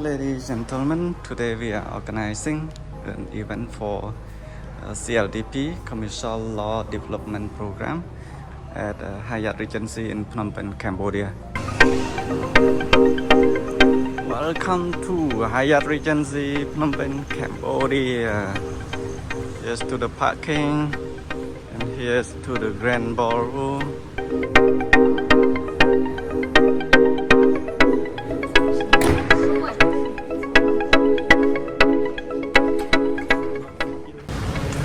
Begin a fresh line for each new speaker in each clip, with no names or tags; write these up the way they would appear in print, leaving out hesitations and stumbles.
ladies and gentlemen. Today we are organizing an event for CLDP Commercial Law Development Program at Hyatt Regency in Phnom Penh, Cambodia. Welcome to Hyatt Regency, Phnom Penh, Cambodia. Here's to the parking and here's to the grand ballroom.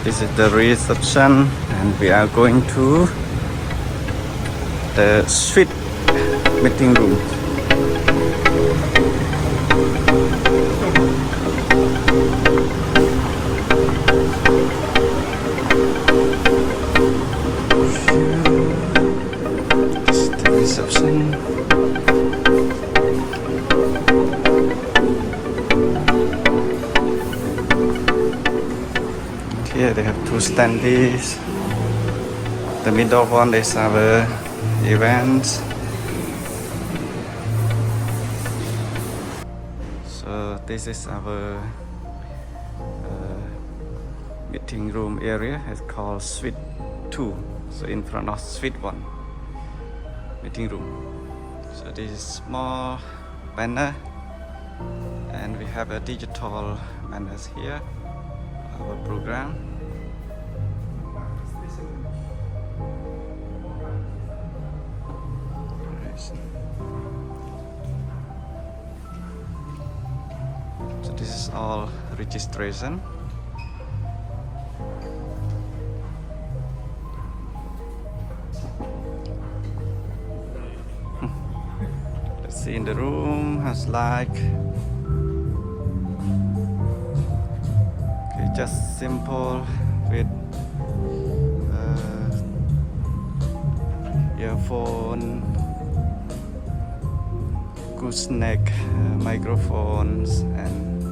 This is the reception and we are going to the suite meeting room. This is the reception. Here they have two standees. The middle one is our event. So this is our meeting room area. It's called Suite 2. So in front of Suite 1 meeting room. So this is small banner, and we have a digital banners here. Our program. So this is all registration. Let's see in the room has like. Just simple with earphone, gooseneck microphones, and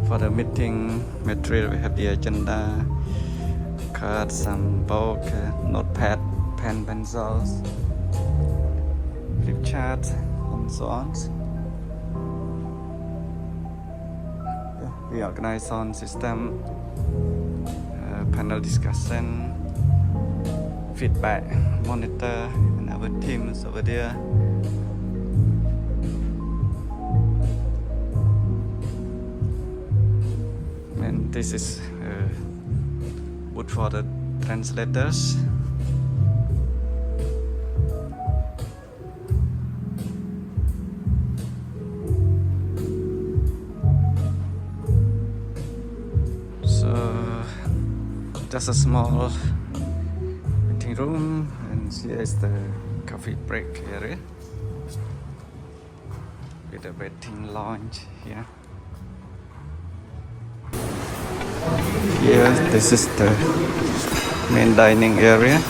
for the meeting material we have the agenda, cards, some book, notepad, pen, pencils, flip chart, and so on. We organize sound system, panel discussion, feedback, monitor, and our team is over there. And this is booth for the translators. Just a small meeting room, and here is the coffee break area with a waiting lounge here. Here, this is the main dining area.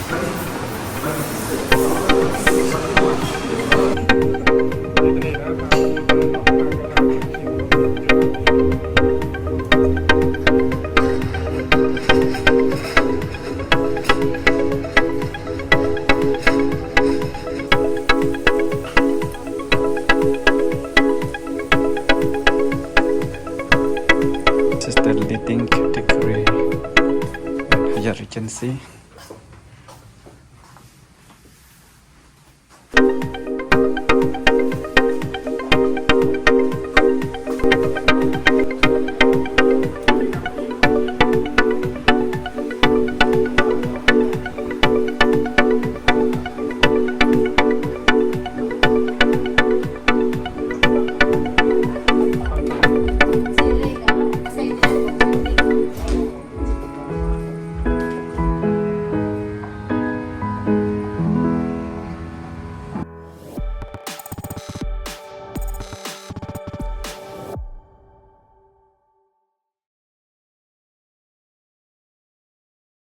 This is the leading category at Hyatt Regency.